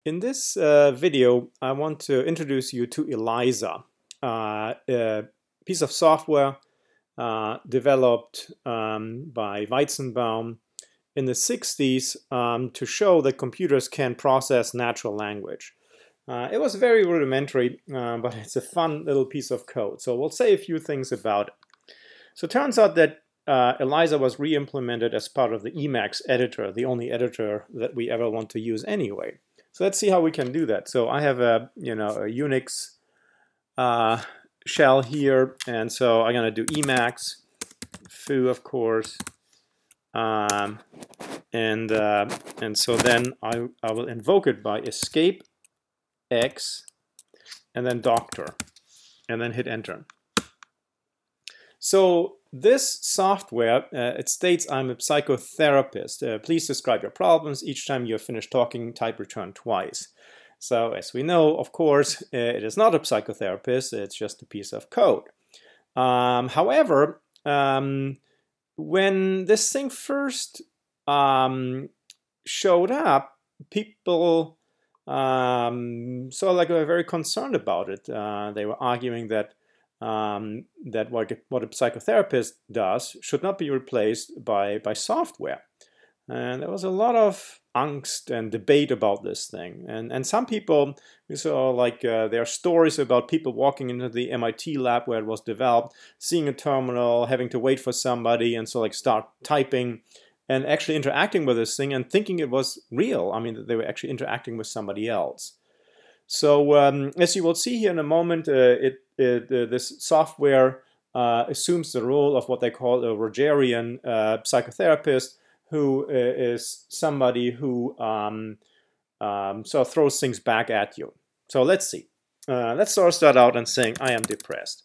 In this video, I want to introduce you to ELIZA, a piece of software developed by Weizenbaum in the 60s to show that computers can process natural language. It was very rudimentary, but it's a fun little piece of code. So we'll say a few things about it. So it turns out that ELIZA was re-implemented as part of the Emacs editor, the only editor that we ever want to use anyway. So let's see how we can do that. So I have a Unix shell here, and so I'm going to do Emacs foo, of course, and so then I will invoke it by escape x and then doctor, and then hit enter. So this software, it states I'm a psychotherapist. Please describe your problems. Each time you're finished talking, type return twice. So as we know, of course, it is not a psychotherapist. It's just a piece of code. However, when this thing first showed up, people were very concerned about it. They were arguing that what a psychotherapist does should not be replaced by software. And there was a lot of angst and debate about this thing. And some people, we saw there are stories about people walking into the MIT lab where it was developed, seeing a terminal, having to wait for somebody, and so start typing and actually interacting with this thing and thinking it was real. I mean, that they were actually interacting with somebody else. So as you will see here in a moment, this software assumes the role of what they call a Rogerian psychotherapist, who is somebody who sort of throws things back at you. So let's see. Let's sort of start out and saying, I am depressed.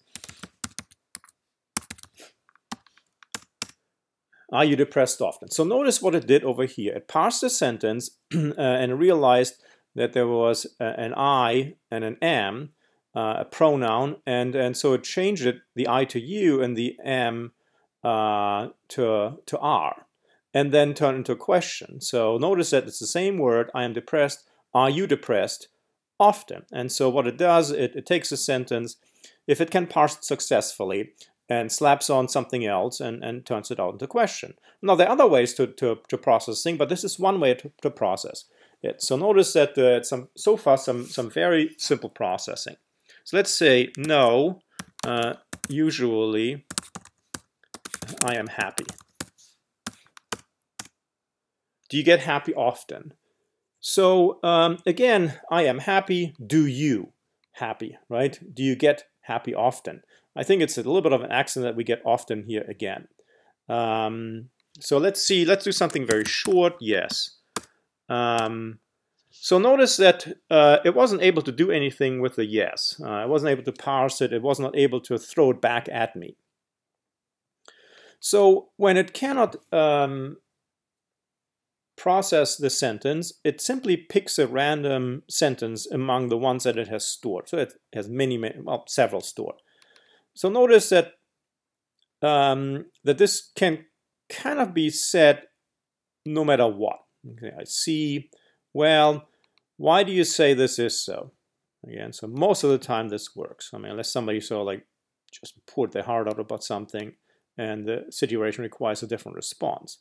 Are you depressed often? So notice what it did over here. It parsed the sentence and realized that there was an I and an am, a pronoun, and so it changed the I to you and the am to are, and then turned into a question. So notice that it's the same word, I am depressed, are you depressed, often. And so what it does, it takes a sentence, if it can parse it successfully, and slaps on something else and turns it out into a question. Now there are other ways to process things, but this is one way to process it. So notice that so far some very simple processing. So let's say, no, usually I am happy. Do you get happy often? So again, I am happy. Do you happy, right? Do you get happy often? I think it's a little bit of an accent that we get often here again. So let's see, let's do something very short. Yes. So notice that it wasn't able to do anything with the yes. It wasn't able to parse it. It was not able to throw it back at me. So when it cannot process the sentence, it simply picks a random sentence among the ones that it has stored. So it has several stored. So notice that that this can kind of be said no matter what. Okay, I see. Well, why do you say this is so? Again, so most of the time this works. I mean, unless somebody sort of just poured their heart out about something and the situation requires a different response.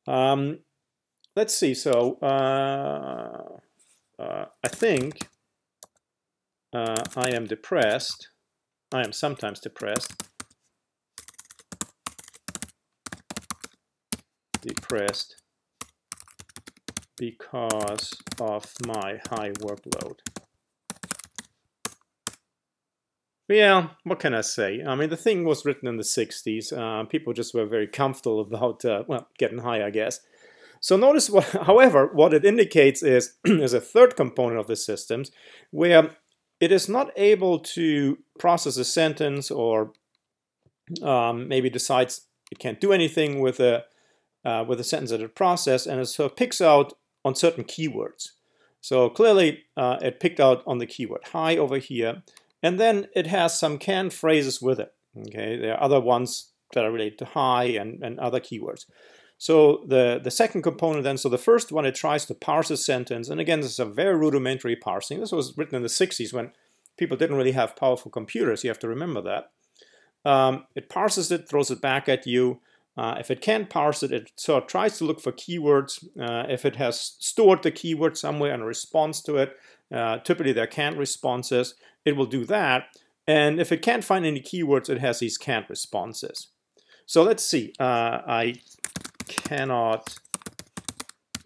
Let's see. So I think I am depressed. I am sometimes depressed. Depressed because of my high workload. Yeah, what can I say? I mean, the thing was written in the 60s. People just were very comfortable about, well, getting high, I guess. So notice, however, what it indicates is a third component of the systems where it is not able to process a sentence or maybe decides it can't do anything with a sentence that it processed, and it sort of picks out on certain keywords. So clearly it picked out on the keyword high over here, and then it has some canned phrases with it. Okay, there are other ones that are related to high and other keywords. So the second component then, so the first one, it tries to parse a sentence. And again, this is a very rudimentary parsing. This was written in the 60s when people didn't really have powerful computers. You have to remember that. It parses it, throws it back at you. If it can't parse it, it sort of tries to look for keywords. If it has stored the keyword somewhere and a response to it, typically they're canned responses, it will do that. And if it can't find any keywords, it has these canned responses. So let's see. I cannot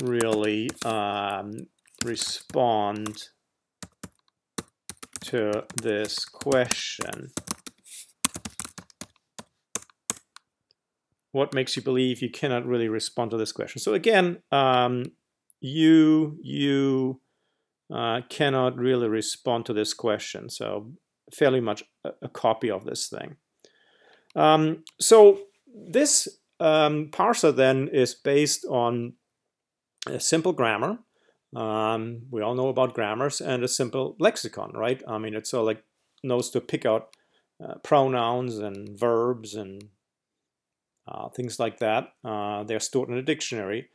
really respond to this question. What makes you believe you cannot really respond to this question? So again, you cannot really respond to this question. So fairly much a copy of this thing. So this parser then is based on a simple grammar. We all know about grammars, and a simple lexicon, right? I mean, it sort of like knows to pick out pronouns and verbs and things like that. They're stored in a dictionary,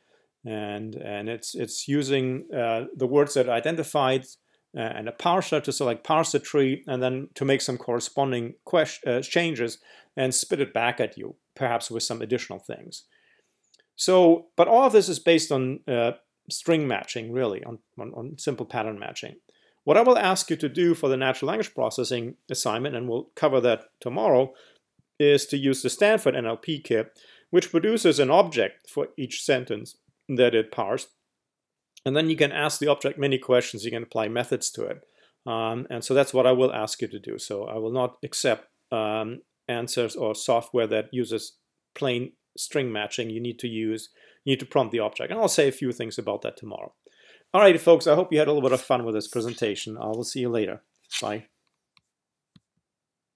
and it's using the words that are identified and a parser to select parse the tree, and then to make some corresponding changes and spit it back at you, perhaps with some additional things. So, but all of this is based on string matching, really, on simple pattern matching. What I will ask you to do for the natural language processing assignment, and we'll cover that tomorrow, is to use the Stanford NLP kit, which produces an object for each sentence that it parsed. And then you can ask the object many questions. You can apply methods to it. And so that's what I will ask you to do. So I will not accept answers or software that uses plain string matching. You need to prompt the object. And I'll say a few things about that tomorrow. All right, folks, I hope you had a little bit of fun with this presentation. I will see you later. Bye.